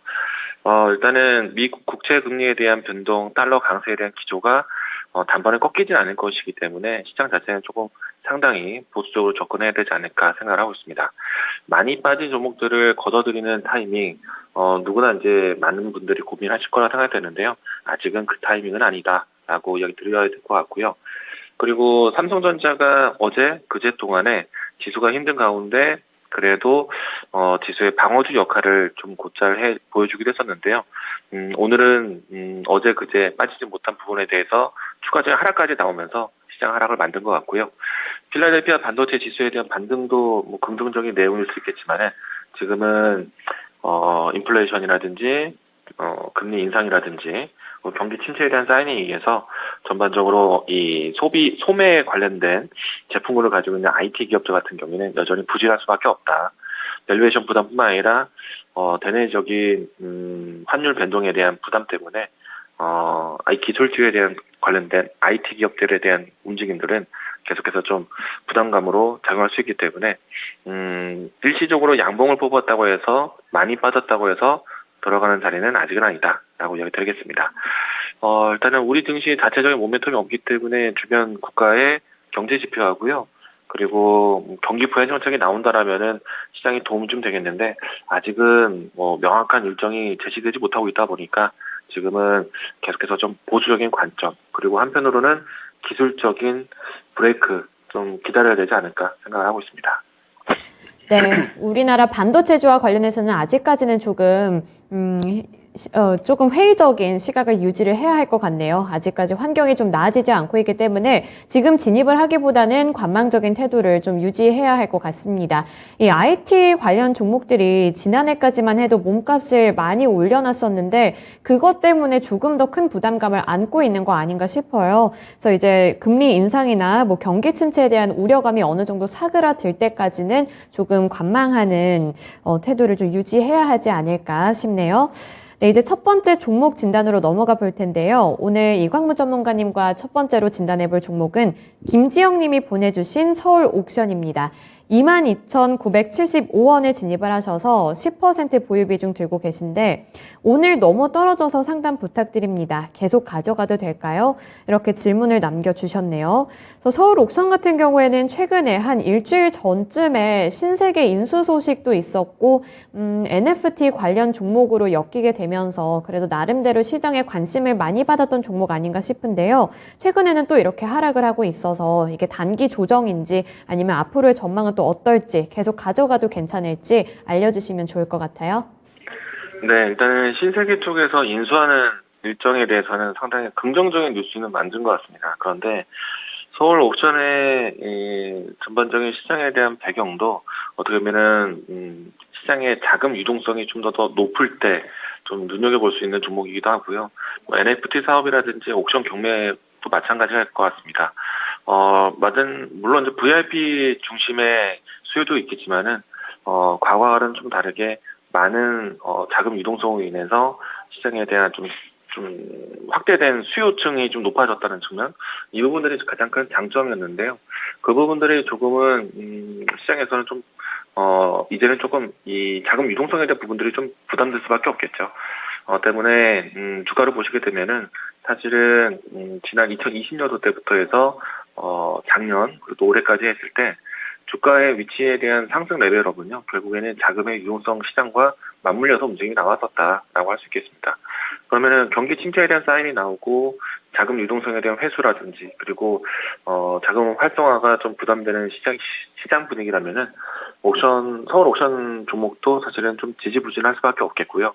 Speaker 5: 일단은 미국 국채 금리에 대한 변동, 달러 강세에 대한 기조가 단번에 꺾이진 않을 것이기 때문에 시장 자체는 조금 상당히 보수적으로 접근해야 되지 않을까 생각을 하고 있습니다. 많이 빠진 종목들을 걷어들이는 타이밍, 누구나 이제 많은 분들이 고민하실 거라 생각되는데요. 아직은 그 타이밍은 아니다라고 이야기 드려야 될 것 같고요. 그리고 삼성전자가 어제 그제 동안에 지수가 힘든 가운데 그래도 지수의 방어주 역할을 좀 곧잘 보여주기도 했었는데요. 오늘은 어제 그제 빠지지 못한 부분에 대해서 추가적인 하락까지 나오면서 시장 하락을 만든 것 같고요. 필라델피아 반도체 지수에 대한 반등도 뭐 긍정적인 내용일 수 있겠지만은 지금은 인플레이션이라든지 금리 인상이라든지 경기 침체에 대한 사인에 의해서 전반적으로 이 소매에 관련된 제품군을 가지고 있는 IT 기업들 같은 경우에는 여전히 부진할 수밖에 없다. 밸류에이션 부담뿐만 아니라 대내적인 환율 변동에 대한 부담 때문에 기술주에 대한 관련된 IT 기업들에 대한 움직임들은 계속해서 좀 부담감으로 작용할 수 있기 때문에 일시적으로 양봉을 뽑았다고 해서 많이 빠졌다고 해서 들어가는 자리는 아직은 아니다라고 이야기 드리겠습니다. 일단은 우리 증시 자체적인 모멘텀이 없기 때문에 주변 국가의 경제 지표하고요. 그리고 경기 부양 정책이 나온다라면은 시장이 도움이 좀 되겠는데 아직은 명확한 일정이 제시되지 못하고 있다 보니까 지금은 계속해서 좀 보수적인 관점 그리고 한편으로는 기술적인 브레이크 좀 기다려야 되지 않을까 생각을 하고 있습니다.
Speaker 2: 네, 우리나라 반도체주와 관련해서는 아직까지는 조금 회의적인 시각을 유지를 해야 할 것 같네요. 아직까지 환경이 좀 나아지지 않고 있기 때문에 지금 진입을 하기보다는 관망적인 태도를 좀 유지해야 할 것 같습니다. 이 IT 관련 종목들이 지난해까지만 해도 몸값을 많이 올려놨었는데 그것 때문에 조금 더 큰 부담감을 안고 있는 거 아닌가 싶어요. 그래서 이제 금리 인상이나 뭐 경기 침체에 대한 우려감이 어느 정도 사그라들 때까지는 조금 관망하는 태도를 좀 유지해야 하지 않을까 싶네요. 네, 이제 첫 번째 종목 진단으로 넘어가 볼 텐데요. 오늘 이광무 전문가님과 첫 번째로 진단해 볼 종목은 김지영 님이 보내주신 서울 옥션입니다. 22,975원에 진입을 하셔서 10% 보유 비중 들고 계신데 오늘 너무 떨어져서 상담 부탁드립니다. 계속 가져가도 될까요? 이렇게 질문을 남겨주셨네요. 그래서 서울 옥션 같은 경우에는 최근에 한 일주일 전쯤에 신세계 인수 소식도 있었고 NFT 관련 종목으로 엮이게 되면서 그래도 나름대로 시장에 관심을 많이 받았던 종목 아닌가 싶은데요. 최근에는 또 이렇게 하락을 하고 있어서 이게 단기 조정인지 아니면 앞으로의 전망은 또 어떨지 계속 가져가도 괜찮을지 알려주시면 좋을 것 같아요.
Speaker 5: 네, 일단은 신세계 쪽에서 인수하는 일정에 대해서는 상당히 긍정적인 뉴스는 만든 것 같습니다. 그런데 서울 옥션의 전반적인 시장에 대한 배경도 어떻게 보면은 시장의 자금 유동성이 좀 더 높을 때 좀 눈여겨볼 수 있는 종목이기도 하고요. NFT 사업이라든지 옥션 경매도 마찬가지일 것 같습니다. 물론 이제 VIP 중심의 수요도 있겠지만은, 과거와는 좀 다르게 많은, 자금 유동성으로 인해서 시장에 대한 좀 확대된 수요층이 좀 높아졌다는 측면, 이 부분들이 가장 큰 장점이었는데요. 그 부분들이 조금은, 시장에서는 좀, 이제는 조금 이 자금 유동성에 대한 부분들이 좀 부담될 수밖에 없겠죠. 때문에, 주가를 보시게 되면은, 사실은, 지난 2020년도 때부터 해서, 작년, 그리고 올해까지 했을 때, 주가의 위치에 대한 상승 레벨업은요, 결국에는 자금의 유동성 시장과 맞물려서 움직임이 나왔었다라고 할 수 있겠습니다. 그러면은 경기 침체에 대한 사인이 나오고 자금 유동성에 대한 회수라든지 그리고 자금 활성화가 좀 부담되는 시장 분위기라면은 서울 옥션 종목도 사실은 좀 지지부진할 수밖에 없겠고요.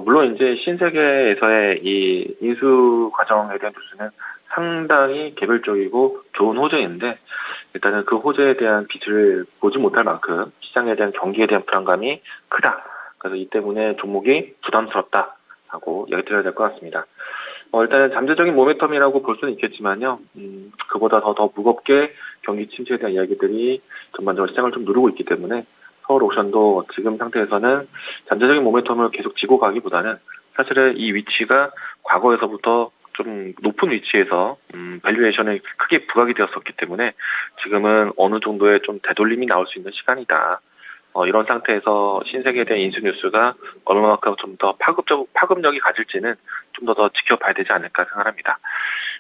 Speaker 5: 물론 이제 신세계에서의 이 인수 과정에 대한 뉴스는 상당히 개별적이고 좋은 호재인데 일단은 그 호재에 대한 빛을 보지 못할 만큼 시장에 대한 경기에 대한 불안감이 크다. 그래서 이 때문에 종목이 부담스럽다라고 이야기 드려야 될 것 같습니다. 일단은 잠재적인 모멘텀이라고 볼 수는 있겠지만요. 그보다 더 무겁게 경기 침체에 대한 이야기들이 전반적으로 시장을 좀 누르고 있기 때문에 서울 옥션도 지금 상태에서는 잠재적인 모멘텀을 계속 쥐고 가기보다는 사실은 이 위치가 과거에서부터 좀 높은 위치에서 밸류에이션에 크게 부각이 되었었기 때문에 지금은 어느 정도의 좀 되돌림이 나올 수 있는 시간이다. 이런 상태에서 신세계에 대한 인수 뉴스가 얼마만큼 좀 더 파급력이 가질지는 좀 더 지켜봐야 되지 않을까 생각합니다.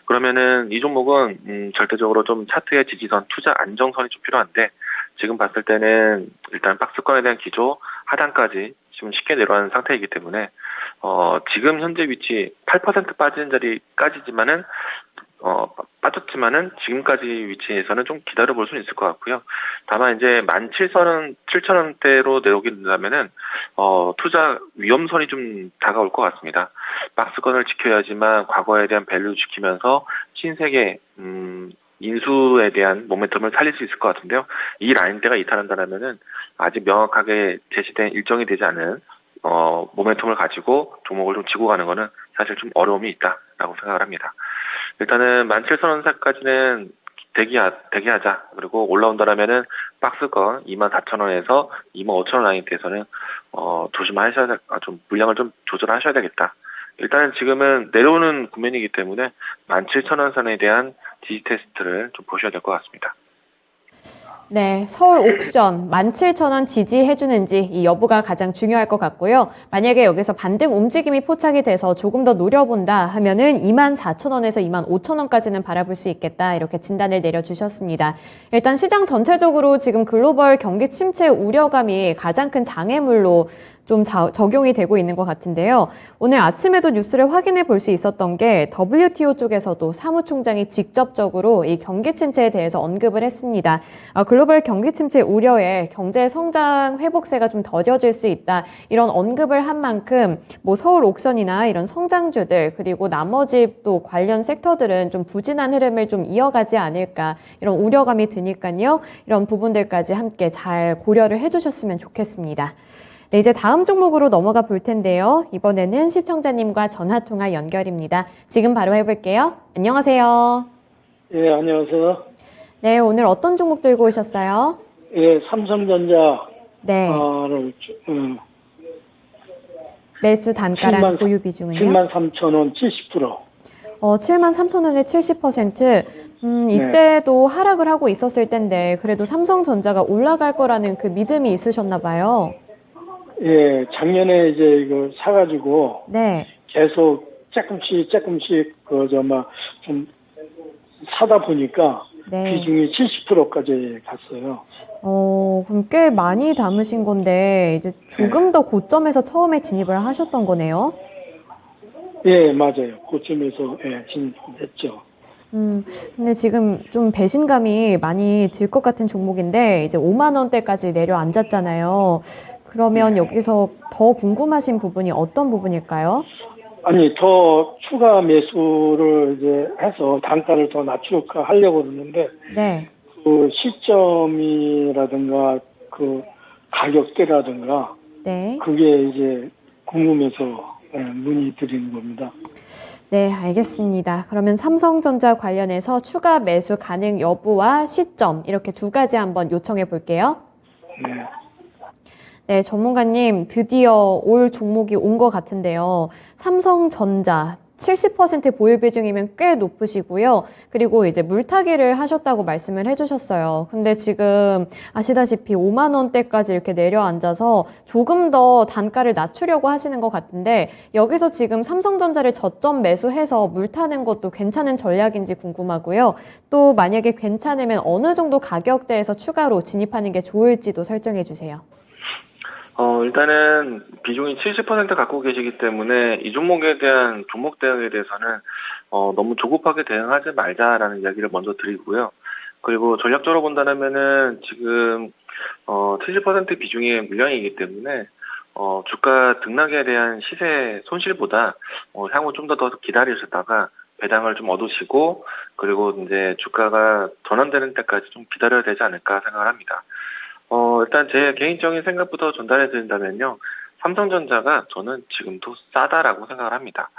Speaker 5: 그러면은 이 종목은 절대적으로 좀 차트의 지지선, 투자 안정선이 좀 필요한데 지금 봤을 때는 일단 박스권에 대한 기조 하단까지 지금 쉽게 내려가는 상태이기 때문에 지금 현재 위치 8% 빠지는 자리까지지만은 빠졌지만은 지금까지 위치에서는 좀 기다려 볼 수는 있을 것 같고요. 다만 이제 17,000원대로 내려오게 된다면은 투자 위험선이 좀 다가올 것 같습니다. 박스권을 지켜야지만 과거에 대한 밸류 지키면서 신세계 인수에 대한 모멘텀을 살릴 수 있을 것 같은데요. 이 라인대가 이탈한다면은 아직 명확하게 제시된 일정이 되지 않은 모멘텀을 가지고 종목을 좀 지고 가는 거는 사실 좀 어려움이 있다라고 생각을 합니다. 일단은 17,000원까지는 대기하자. 그리고 올라온다라면은 박스권 24,000원에서 25,000원 라인대에서는 좀 물량을 좀 조절하셔야 되겠다. 일단은 지금은 내려오는 국면이기 때문에 17,000원 선에 대한 지지 테스트를 좀 보셔야 될 것 같습니다.
Speaker 2: 네, 서울 옥션 17,000원 지지해주는지 이 여부가 가장 중요할 것 같고요. 만약에 여기서 반등 움직임이 포착이 돼서 조금 더 노려본다 하면은 24,000원에서 25,000원까지는 바라볼 수 있겠다 이렇게 진단을 내려주셨습니다. 일단 시장 전체적으로 지금 글로벌 경기 침체 우려감이 가장 큰 장애물로 좀 적용이 되고 있는 것 같은데요. 오늘 아침에도 뉴스를 확인해 볼 수 있었던 게 WTO 쪽에서도 사무총장이 직접적으로 이 경기 침체에 대해서 언급을 했습니다. 글로벌 경기 침체 우려에 경제 성장 회복세가 좀 더뎌질 수 있다. 이런 언급을 한 만큼 뭐 서울 옥션이나 이런 성장주들 그리고 나머지 또 관련 섹터들은 좀 부진한 흐름을 좀 이어가지 않을까 이런 우려감이 드니까요. 이런 부분들까지 함께 잘 고려를 해주셨으면 좋겠습니다. 네, 이제 다음 종목으로 넘어가 볼 텐데요. 이번에는 시청자님과 전화통화 연결입니다. 지금 바로 해볼게요. 안녕하세요.
Speaker 6: 예, 안녕하세요.
Speaker 2: 네, 오늘 어떤 종목 들고 오셨어요?
Speaker 6: 예, 삼성전자.
Speaker 2: 네. 매수 단가랑 보유 비중은요?
Speaker 6: 73,000원 70%.
Speaker 2: 73,000원에 70%. 이때도 하락을 하고 있었을 텐데 그래도 삼성전자가 올라갈 거라는 그 믿음이 있으셨나 봐요.
Speaker 6: 예, 작년에 이제 이거 사가지고.
Speaker 2: 네.
Speaker 6: 계속 조금씩 좀 사다 보니까.
Speaker 2: 네.
Speaker 6: 비중이 70%까지 갔어요.
Speaker 2: 그럼 꽤 많이 담으신 건데 이제 조금 더 고점에서 처음에 진입을 하셨던 거네요.
Speaker 6: 예, 맞아요. 고점에서 진입했죠.
Speaker 2: 근데 지금 좀 배신감이 많이 들 것 같은 종목인데 이제 5만 원대까지 내려앉았잖아요. 그러면 여기서 더 궁금하신 부분이 어떤 부분일까요?
Speaker 6: 아니, 더 추가 매수를 이제 해서 단가를 더 낮추려고 그러는데,
Speaker 2: 네.
Speaker 6: 그 시점이라든가, 그 가격대라든가,
Speaker 2: 네.
Speaker 6: 그게 이제 궁금해서 문의 드리는 겁니다.
Speaker 2: 네, 알겠습니다. 그러면 삼성전자 관련해서 추가 매수 가능 여부와 시점 이렇게 두 가지 한번 요청해 볼게요.
Speaker 6: 네.
Speaker 2: 네, 전문가님 드디어 올 종목이 온 것 같은데요. 삼성전자 70% 보유 비중이면 꽤 높으시고요. 그리고 이제 물타기를 하셨다고 말씀을 해주셨어요. 근데 지금 아시다시피 5만 원대까지 이렇게 내려앉아서 조금 더 단가를 낮추려고 하시는 것 같은데 여기서 지금 삼성전자를 저점 매수해서 물타는 것도 괜찮은 전략인지 궁금하고요. 또 만약에 괜찮으면 어느 정도 가격대에서 추가로 진입하는 게 좋을지도 설정해 주세요.
Speaker 5: 일단은 비중이 70% 갖고 계시기 때문에 이 종목에 대한 종목 대응에 대해서는 너무 조급하게 대응하지 말자라는 이야기를 먼저 드리고요. 그리고 전략적으로 본다면은 지금 70% 비중의 물량이기 때문에 주가 등락에 대한 시세 손실보다 향후 좀 더 기다리셨다가 배당을 좀 얻으시고 그리고 이제 주가가 전환되는 때까지 좀 기다려야 되지 않을까 생각을 합니다. 일단 제 개인적인 생각부터 전달해 드린다면요. 삼성전자가 저는 지금도 싸다라고 생각을 합니다.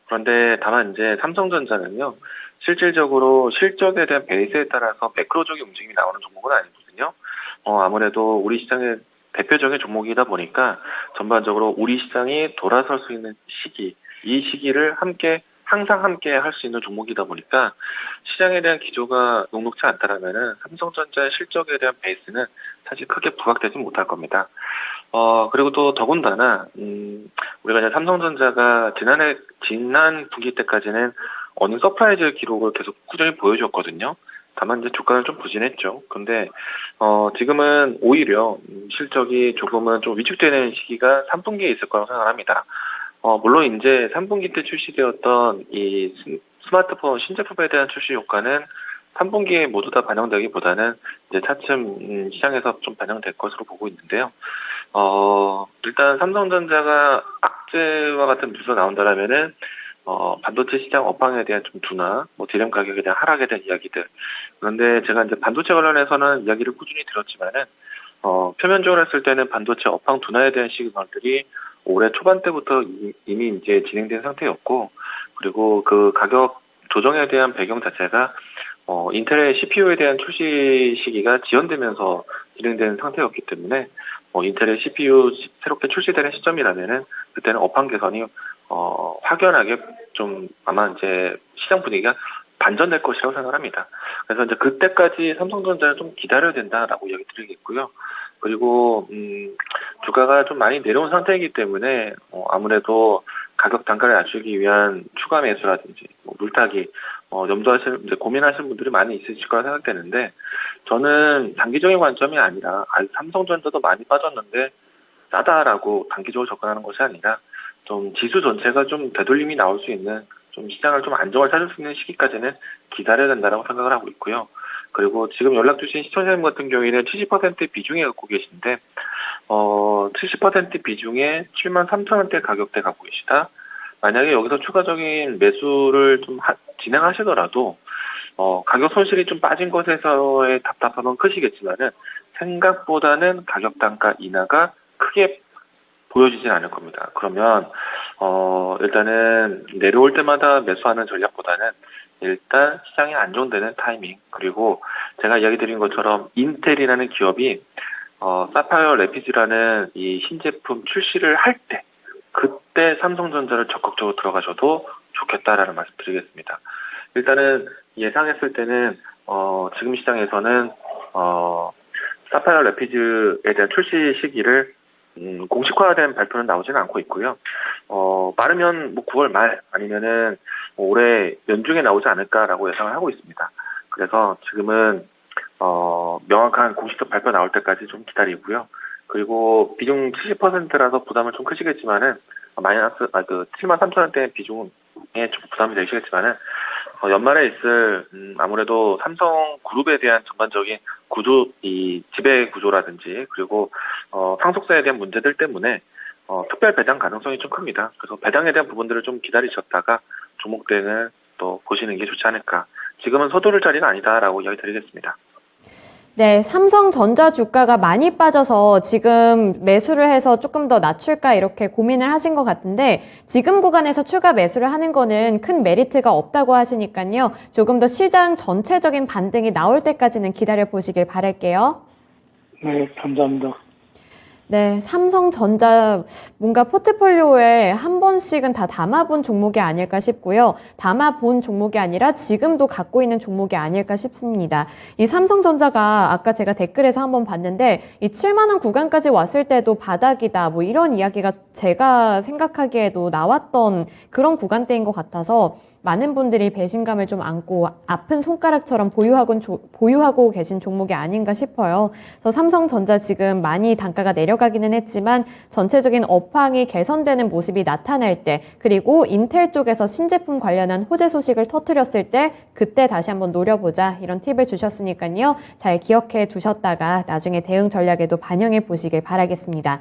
Speaker 5: 그런데 다만 이제 삼성전자는요. 실질적으로 실적에 대한 베이스에 따라서 매크로적인 움직임이 나오는 종목은 아니거든요. 아무래도 우리 시장의 대표적인 종목이다 보니까 전반적으로 우리 시장이 돌아설 수 있는 시기, 이 시기를 항상 함께 할 수 있는 종목이다 보니까 시장에 대한 기조가 녹록지 않다라면은 삼성전자의 실적에 대한 베이스는 사실 크게 부각되지 못할 겁니다. 그리고 또 더군다나 우리가 이제 삼성전자가 지난 분기 때까지는 어닝 서프라이즈 기록을 계속 꾸준히 보여줬거든요. 다만 이제 주가는 좀 부진했죠. 근데 지금은 오히려 실적이 조금은 좀 위축되는 시기가 3분기에 있을 거라고 생각합니다. 물론 이제 3분기 때 출시되었던 이 스마트폰 신제품에 대한 출시 효과는 3분기에 모두 다 반영되기보다는 이제 차츰 시장에서 좀 반영될 것으로 보고 있는데요. 일단 삼성전자가 악재와 같은 뉴스가 나온다라면은 반도체 시장 업황에 대한 좀 둔화, 디램 가격에 대한 하락에 대한 이야기들. 그런데 제가 이제 반도체 관련해서는 이야기를 꾸준히 들었지만은 표면적으로 했을 때는 반도체 업황 둔화에 대한 시그널들이 올해 초반 때부터 이미 이제 진행된 상태였고, 그리고 그 가격 조정에 대한 배경 자체가 인텔의 CPU에 대한 출시 시기가 지연되면서 진행된 상태였기 때문에 인텔의 CPU 새롭게 출시되는 시점이라면은 그때는 업황 개선이 확연하게 좀 아마 이제 시장 분위기가 반전될 것이라고 생각합니다. 그래서 이제 그때까지 삼성전자는 좀 기다려야 된다라고 이야기 드리겠고요. 그리고 주가가 좀 많이 내려온 상태이기 때문에 아무래도 가격 단가를 낮추기 위한 추가 매수라든지 물타기 이제 고민하시는 분들이 많이 있으실 거라 생각되는데 저는 단기적인 관점이 아니라 삼성전자도 많이 빠졌는데 싸다라고 단기적으로 접근하는 것이 아니라 좀 지수 전체가 좀 되돌림이 나올 수 있는 좀 시장을 좀 안정을 찾을 수 있는 시기까지는 기다려야 된다라고 생각을 하고 있고요. 그리고 지금 연락 주신 시청자님 같은 경우에는 70% 비중에 갖고 계신데 70% 비중에 73,000원대 가격대 갖고 계시다. 만약에 여기서 추가적인 매수를 좀 진행하시더라도 가격 손실이 좀 빠진 것에서의 답답함은 크시겠지만은 생각보다는 가격 단가 인하가 크게 보여지진 않을 겁니다. 그러면 일단은 내려올 때마다 매수하는 전략보다는 일단 시장이 안정되는 타이밍, 그리고 제가 이야기 드린 것처럼 인텔이라는 기업이 사파이어 레피즈라는 이 신제품 출시를 할 때 그때 삼성전자를 적극적으로 들어가셔도 좋겠다라는 말씀 드리겠습니다. 일단은 예상했을 때는 지금 시장에서는 사파이어 레피즈에 대한 출시 시기를 공식화된 발표는 나오지는 않고 있고요. 빠르면 9월 말 아니면은 올해 연중에 나오지 않을까라고 예상을 하고 있습니다. 그래서 지금은 명확한 공식적 발표 나올 때까지 좀 기다리고요. 그리고 비중 70%라서 부담은 좀 크시겠지만은 마이너스 73,000원대 비중에 좀 부담이 되시겠지만은 연말에 있을 아무래도 삼성 그룹에 대한 전반적인 구조, 이 지배 구조라든지 그리고 상속세에 대한 문제들 때문에 특별 배당 가능성이 좀 큽니다. 그래서 배당에 대한 부분들을 좀 기다리셨다가 종목 대응을 또 보시는 게 좋지 않을까. 지금은 서두를 자리가 아니다라고 이야기 드리겠습니다.
Speaker 2: 네, 삼성전자 주가가 많이 빠져서 지금 매수를 해서 조금 더 낮출까 이렇게 고민을 하신 것 같은데 지금 구간에서 추가 매수를 하는 거는 큰 메리트가 없다고 하시니까요. 조금 더 시장 전체적인 반등이 나올 때까지는 기다려 보시길 바랄게요.
Speaker 6: 네, 감사합니다.
Speaker 2: 네, 삼성전자 뭔가 포트폴리오에 한 번씩은 다 담아본 종목이 아닐까 싶고요. 담아본 종목이 아니라 지금도 갖고 있는 종목이 아닐까 싶습니다. 이 삼성전자가 아까 제가 댓글에서 한번 봤는데 이 7만 원 구간까지 왔을 때도 바닥이다 뭐 이런 이야기가 제가 생각하기에도 나왔던 그런 구간대인 것 같아서 많은 분들이 배신감을 좀 안고 아픈 손가락처럼 보유하고 계신 종목이 아닌가 싶어요. 그래서 삼성전자 지금 많이 단가가 내려가기는 했지만 전체적인 업황이 개선되는 모습이 나타날 때 그리고 인텔 쪽에서 신제품 관련한 호재 소식을 터뜨렸을 때 그때 다시 한번 노려보자 이런 팁을 주셨으니까요. 잘 기억해 두셨다가 나중에 대응 전략에도 반영해 보시길 바라겠습니다.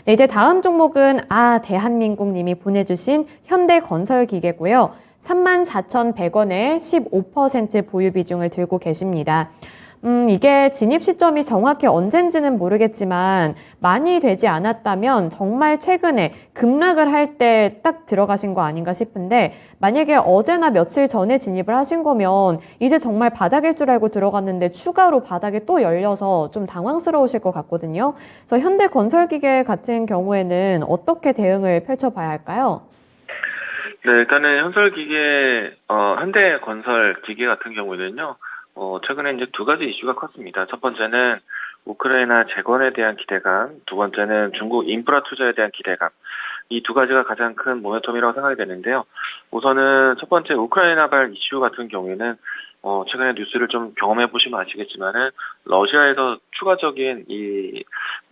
Speaker 2: 네, 이제 다음 종목은 대한민국 님이 보내주신 현대건설기계고요. 34,100원에 15% 보유 비중을 들고 계십니다. 이게 진입 시점이 정확히 언젠지는 모르겠지만 많이 되지 않았다면 정말 최근에 급락을 할 때 딱 들어가신 거 아닌가 싶은데 만약에 어제나 며칠 전에 진입을 하신 거면 이제 정말 바닥일 줄 알고 들어갔는데 추가로 바닥이 또 열려서 좀 당황스러우실 것 같거든요. 그래서 현대건설기계 같은 경우에는 어떻게 대응을 펼쳐봐야 할까요?
Speaker 5: 네, 일단은 현대건설기계 같은 경우에는요, 최근에 이제 두 가지 이슈가 컸습니다. 첫 번째는 우크라이나 재건에 대한 기대감, 두 번째는 중국 인프라 투자에 대한 기대감. 이 두 가지가 가장 큰 모멘텀이라고 생각이 되는데요. 우선은 첫 번째 우크라이나발 이슈 같은 경우에는 최근에 뉴스를 좀 경험해 보시면 아시겠지만은 러시아에서 추가적인 이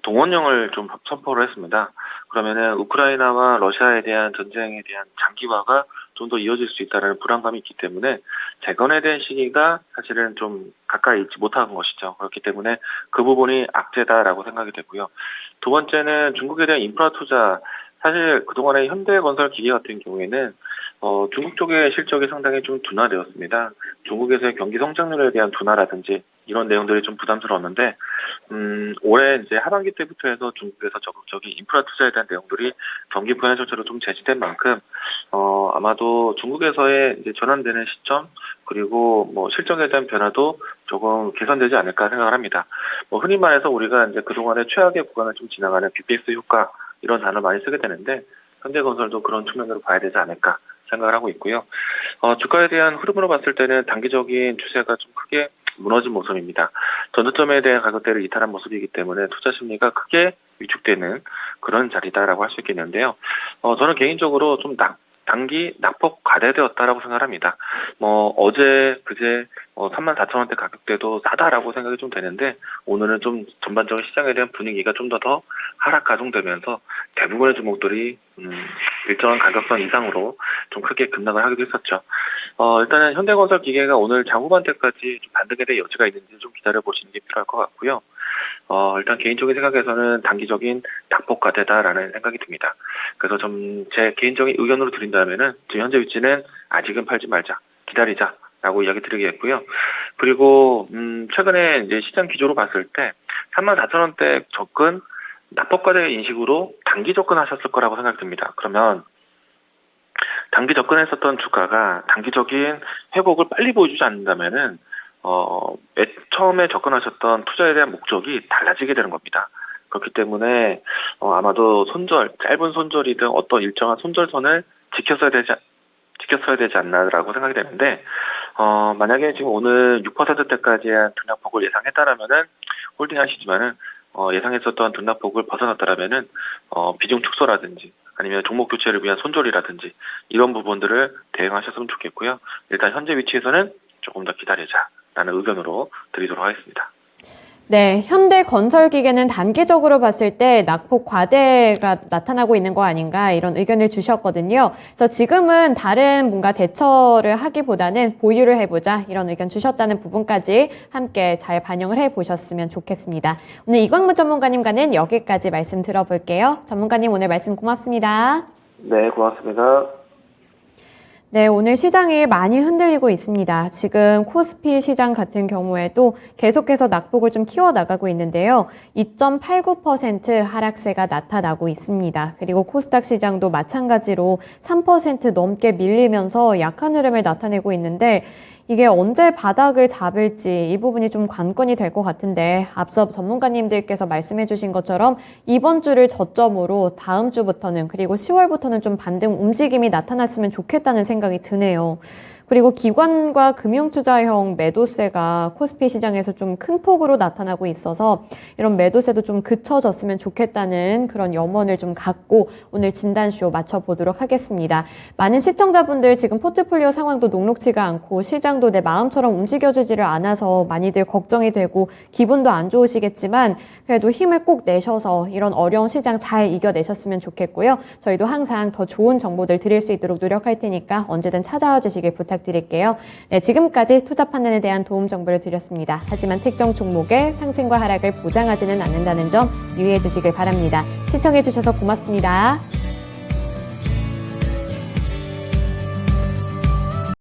Speaker 5: 동원령을 좀 선포를 했습니다. 그러면은 우크라이나와 러시아에 대한 전쟁에 대한 장기화가 좀 더 이어질 수 있다는 불안감이 있기 때문에 재건에 대한 시기가 사실은 좀 가까이 있지 못한 것이죠. 그렇기 때문에 그 부분이 악재다라고 생각이 되고요. 두 번째는 중국에 대한 인프라 투자. 사실 그동안의 현대건설기계 같은 경우에는 중국 쪽의 실적이 상당히 좀 둔화되었습니다. 중국에서의 경기 성장률에 대한 둔화라든지 이런 내용들이 좀 부담스러웠는데 올해 이제 하반기 때부터 해서 중국에서 적극적인 인프라 투자에 대한 내용들이 경기 부양 정책으로 좀 제시된 만큼 아마도 중국에서의 이제 전환되는 시점 그리고 뭐 실적에 대한 변화도 조금 개선되지 않을까 생각을 합니다. 흔히 말해서 우리가 이제 그동안의 최악의 구간을 좀 지나가는 BPS 효과 이런 단어 많이 쓰게 되는데 현대건설도 그런 측면으로 봐야 되지 않을까 생각을 하고 있고요. 주가에 대한 흐름으로 봤을 때는 단기적인 추세가 좀 크게 무너진 모습입니다. 전저점에 대한 가격대를 이탈한 모습이기 때문에 투자 심리가 크게 위축되는 그런 자리다라고 할 수 있겠는데요. 저는 개인적으로 좀 단기 낙폭 과대되었다라고 생각합니다. 어제 그제 34,000원대 가격대도 싸다라고 생각이 좀 되는데 오늘은 좀 전반적인 시장에 대한 분위기가 좀 더 하락 가중되면서 대부분의 종목들이 일정한 가격선 이상으로 좀 크게 급락을 하기도 했었죠. 일단은 현대건설 기계가 오늘 장 후반대까지 좀 반등에 대한 여지가 있는지 좀 기다려 보시는 게 필요할 것 같고요. 일단 개인적인 생각에서는 단기적인 낙폭 과대다라는 생각이 듭니다. 그래서 좀 제 개인적인 의견으로 드린다면은 지금 현재 위치는 아직은 팔지 말자, 기다리자라고 이야기 드리겠고요. 그리고 최근에 이제 시장 기조로 봤을 때 34,000원대 접근 낙폭 과대 인식으로 단기 접근하셨을 거라고 생각이 듭니다. 그러면 단기 접근했었던 주가가 단기적인 회복을 빨리 보여주지 않는다면은 처음에 접근하셨던 투자에 대한 목적이 달라지게 되는 겁니다. 그렇기 때문에 아마도 짧은 손절이든 어떤 일정한 손절선을 지켰어야 되지 않나라고 생각이 되는데 만약에 지금 오늘 6%대까지의 등락폭을 예상했다라면은 홀딩하시지만은 예상했었던 등락폭을 벗어났다라면은 비중 축소라든지 아니면 종목 교체를 위한 손절이라든지 이런 부분들을 대응하셨으면 좋겠고요. 일단 현재 위치에서는 조금 더 기다리자라는 의견으로 드리도록 하겠습니다.
Speaker 2: 네, 현대건설기계는 단기적으로 봤을 때 낙폭 과대가 나타나고 있는 거 아닌가 이런 의견을 주셨거든요. 그래서 지금은 다른 뭔가 대처를 하기보다는 보유를 해보자 이런 의견 주셨다는 부분까지 함께 잘 반영을 해보셨으면 좋겠습니다. 오늘 이광무 전문가님과는 여기까지 말씀 들어볼게요. 전문가님 오늘 말씀 고맙습니다.
Speaker 5: 네, 고맙습니다.
Speaker 2: 네, 오늘 시장이 많이 흔들리고 있습니다. 지금 코스피 시장 같은 경우에도 계속해서 낙폭을 좀 키워나가고 있는데요. 2.89% 하락세가 나타나고 있습니다. 그리고 코스닥 시장도 마찬가지로 3% 넘게 밀리면서 약한 흐름을 나타내고 있는데 이게 언제 바닥을 잡을지 이 부분이 좀 관건이 될 것 같은데 앞서 전문가님들께서 말씀해 주신 것처럼 이번 주를 저점으로 다음 주부터는 그리고 10월부터는 좀 반등 움직임이 나타났으면 좋겠다는 생각이 드네요. 그리고 기관과 금융투자형 매도세가 코스피 시장에서 좀 큰 폭으로 나타나고 있어서 이런 매도세도 좀 그쳐졌으면 좋겠다는 그런 염원을 좀 갖고 오늘 진단쇼 마쳐보도록 하겠습니다. 많은 시청자분들 지금 포트폴리오 상황도 녹록지가 않고 시장도 내 마음처럼 움직여지지를 않아서 많이들 걱정이 되고 기분도 안 좋으시겠지만 그래도 힘을 꼭 내셔서 이런 어려운 시장 잘 이겨내셨으면 좋겠고요. 저희도 항상 더 좋은 정보들 드릴 수 있도록 노력할 테니까 언제든 찾아와 주시길 부탁드릴게요. 네, 지금까지 투자 판단에 대한 도움 정보를 드렸습니다. 하지만 특정 종목의 상승과 하락을 보장하지는 않는다는 점 유의해 주시길 바랍니다. 시청해 주셔서 고맙습니다.